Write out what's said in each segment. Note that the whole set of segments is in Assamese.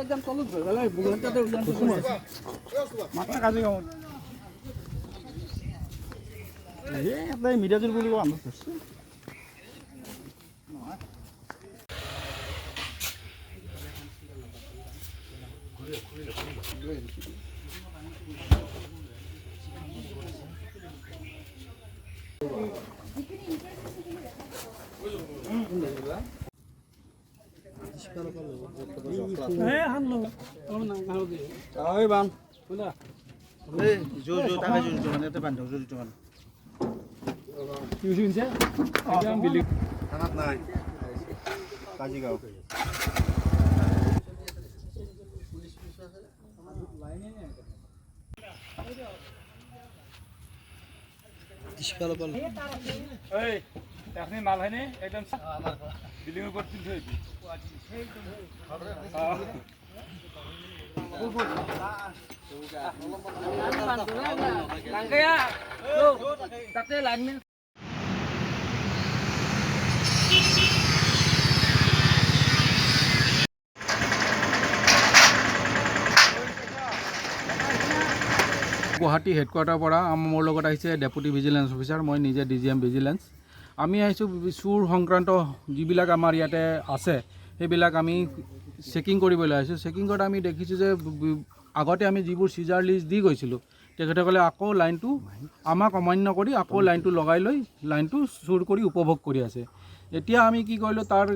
একদম তলত মাথা কাজি গাঁৱত মিডিয়াটোৰ বুলি আন্দাজ কৰিছে আপনি মাল হয়নি একদম বিল্ডিং উপৰ তুলতে হয়েছে গুৱাহাটী হেডকোৱাৰ্টাৰৰ পৰা মোৰ লগত আহিছে ডেপুটি ভিজিলেন্স অফিচাৰ, মই নিজে DGM ভিজিলেন্স। আমি আহিছোঁ চুৰ সংক্ৰান্ত যিবিলাক আমাৰ ইয়াতে আছে সেইবিলাক আমি চেকিং কৰিবলৈ আহিছোঁ। চেকিং কৰাত আমি দেখিছোঁ যে আগতে আমি যিবোৰ চিজাৰ লিষ্ট দি গৈছিলোঁ তেখেতসকলে আকৌ লাইনটো আমাক অমান্য কৰি আকৌ লাইনটো লগাই লৈ লাইনটো চুৰ কৰি উপভোগ কৰি আছে। এতিয়া আমি কি কৰিলোঁ, তাৰ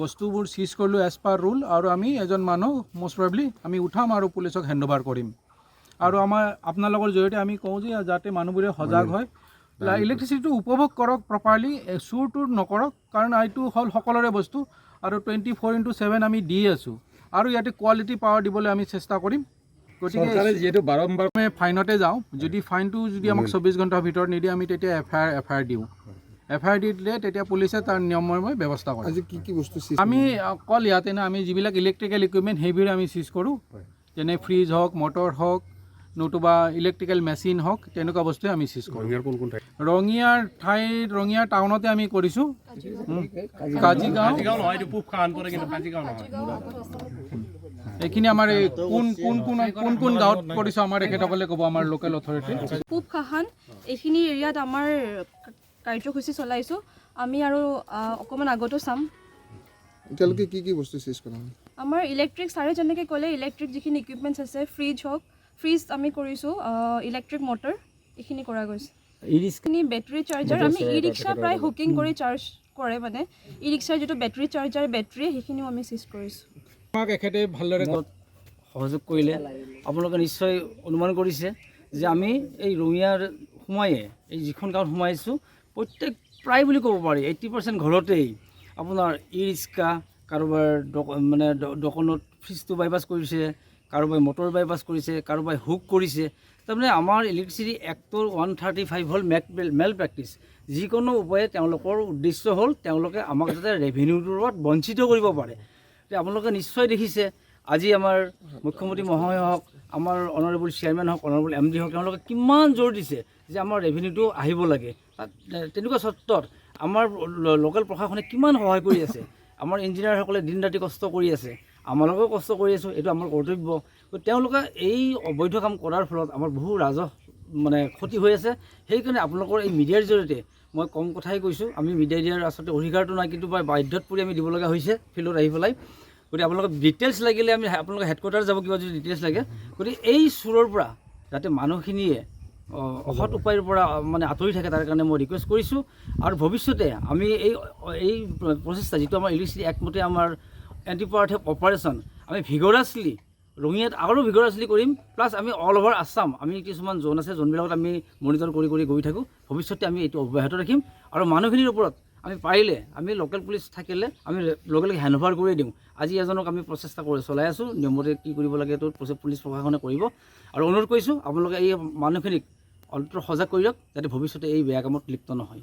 বস্তুবোৰ চিজ কৰিলোঁ এজ পাৰ ৰুল, আৰু আমি এজন মানুহ মষ্ট প্ৰবেবলি আমি উঠাম আৰু পুলিচক হেণ্ড অভাৰ কৰিম। আৰু আমাৰ আপোনালোকৰ জৰিয়তে আমি কওঁ যে যাতে মানুহবোৰে সজাগ হয়, ইলেক্ট্ৰিচিটিটো উপভোগ কৰক প্ৰপাৰলি, চুৰটো নকৰক, কাৰণ এইটো হ'ল সকলোৰে বস্তু আৰু 24/7 আমি দি আছোঁ আৰু ইয়াতে কোৱালিটি পাৱাৰ দিবলৈ আমি চেষ্টা কৰিম। গতিকে যিহেতু বাৰম্বাৰ আমি ফাইনতে যাওঁ, যদি ফাইনটো যদি আমাক 24 ঘণ্টাৰ ভিতৰত নিদিয়ে আমি তেতিয়া এফআইআৰ দিওঁ। এফআইআৰ দি দিলে তেতিয়া পুলিচে তাৰ নিয়মমৰ্মে ব্যৱস্থা কৰে। আজি কি বস্তু আমি অকল ইয়াতে না, আমি যিবিলাক ইলেক্ট্ৰিকেল ইকুইপমেণ্ট সেইবোৰ আমি চিজ কৰোঁ, যেনে ফ্ৰিজ হওক, মটৰ হওক, নতুবা ইলেক্ট্ৰিকেল মেচিন হওক, তেনেকুৱা বস্তুৱে আমি চিজ কৰোঁ। ৰঙিয়াৰ টাউনতে আমি কৰিছোঁ, কাজিগাঁও এইখিনি আমাৰ কোন গাঁৱত কৰিছোঁ আমাৰ এখেতসকলে ক'ব, আমাৰ লোকেল অথৰিটি। পূব খাহান এইখিনি এৰিয়াত আমাৰ কাৰ্যসূচী চলাইছোঁ আমি, আৰু অকণমান আগতো চাম। এতিয়ালৈকে কি বস্তু চিজ কৰা আমাৰ ইলেক্ট্ৰিক ছাৰে যেনেকৈ ক'লে, ইলেক্ট্ৰিক যিখিনি ইকুইপমেণ্টছ আছে, ফ্ৰিজ আমি কৰিছোঁ, ইলেক্ট্ৰিক মটৰ এইখিনি কৰা গৈছে। এইখিনি বেটাৰী চাৰ্জাৰ, আমি ই ৰিক্সা প্ৰায় হুকিং কৰি চাৰ্জ কৰে, মানে ই ৰিক্সাৰ যিটো বেটাৰী চাৰ্জাৰ বেটাৰী সেইখিনিও আমি চিজ কৰিছোঁ। আমাক এখেতে ভালদৰে সহযোগ কৰিলে। আপোনালোকে নিশ্চয় অনুমান কৰিছে যে আমি এই ৰঙিয়াৰ সোমায়ে এই যিখন গাঁৱত সোমাইছোঁ, প্ৰত্যেক প্ৰায় বুলি ক'ব পাৰি 80% ঘৰতেই আপোনাৰ ই ৰিক্সা, কাৰোবাৰ মানে দোকানত ফ্ৰিজটো বাইপাছ কৰিছে, কাৰোবাই মটৰ বাইপাছ কৰিছে, কাৰোবাই হুক কৰিছে। তাৰমানে আমাৰ ইলেক্ট্ৰিচিটি এক্টৰ 135 হ'ল মেল প্ৰেক্টিছ। যিকোনো উপায়ে তেওঁলোকৰ উদ্দেশ্য হ'ল তেওঁলোকে আমাক যাতে ৰেভিনিউটোৰ ওপৰত বঞ্চিত কৰিব পাৰে। আপোনালোকে নিশ্চয় দেখিছে আজি আমাৰ মুখ্যমন্ত্ৰী মহোদয় হওক, আমাৰ অনাৰেবল চেয়াৰমেন হওক, অনাৰেবল MD হওক, তেওঁলোকে কিমান জোৰ দিছে যে আমাৰ ৰেভিনিউটো আহিব লাগে। তেনেকুৱা ক্ষেত্ৰত আমাৰ লোকেল প্ৰশাসনে কিমান সহায় কৰি আছে। আমাৰ ইঞ্জিনিয়াৰসকলে দিন ৰাতি কষ্ট কৰি আছে, আমালোকেও কষ্ট কৰি আছোঁ, এইটো আমাৰ কৰ্তব্য। তেওঁলোকে এই অবৈধ কাম কৰাৰ ফলত আমাৰ বহু ৰাজহ মানে ক্ষতি হৈ আছে। সেইকাৰণে আপোনালোকৰ এই মিডিয়াৰ জৰিয়তে মই কম কথাই কৈছোঁ, আমি মিডিয়া দিয়াৰ আচলতে অধিকাৰটো নাই, কিন্তু বাধ্যত পৰি আমি দিব লগা হৈছে ফিল্ডত আহি পেলাই। গতিকে আপোনালোকক ডিটেইলছ লাগিলে আমি আপোনালোকে হেডকোৱাৰ্টাৰ যাব, কিবা যদি ডিটেইলছ লাগে। গতিকে এই চোৰৰ পৰা যাতে মানুহখিনিয়ে অসৎ উপায়ৰ পৰা মানে আঁতৰি থাকে, তাৰ কাৰণে মই ৰিকুৱেষ্ট কৰিছোঁ। আৰু ভৱিষ্যতে আমি এই প্ৰচেষ্টা যিটো আমাৰ ইলেক্ট্ৰিচিটি এক্ট মতে আমাৰ এণ্টি পাৱাৰ্থেপ অপাৰেশ্যন আমি ভিগৰাছলি ৰঙিয়াত আৰু ভিগৰাছলি কৰিম। প্লাছ আমি অল অভাৰ আছাম আমি কিছুমান জোন আছে, জোনবিলাকত আমি মনিটৰ কৰি গৈ থাকোঁ। ভৱিষ্যতে আমি এইটো অব্যাহত ৰাখিম। আৰু মানুহখিনিৰ ওপৰত আমি পাৰিলে আমি লোকেল পুলিচ থাকিলে আমি লগে লগে হেণ্ড অভাৰ কৰি দিওঁ। আজি এজনক আমি প্ৰচেষ্টা চলাই আছোঁ, নিয়মমতে কি কৰিব লাগে এইটো পুলিচ প্ৰশাসনে কৰিব। আৰু অনুৰোধ কৰিছোঁ আপোনালোকে এই মানুহখিনিক অন্তত সজাগ কৰি দিয়ক, যাতে ভৱিষ্যতে এই বেয়া কামত লিপ্ত নহয়।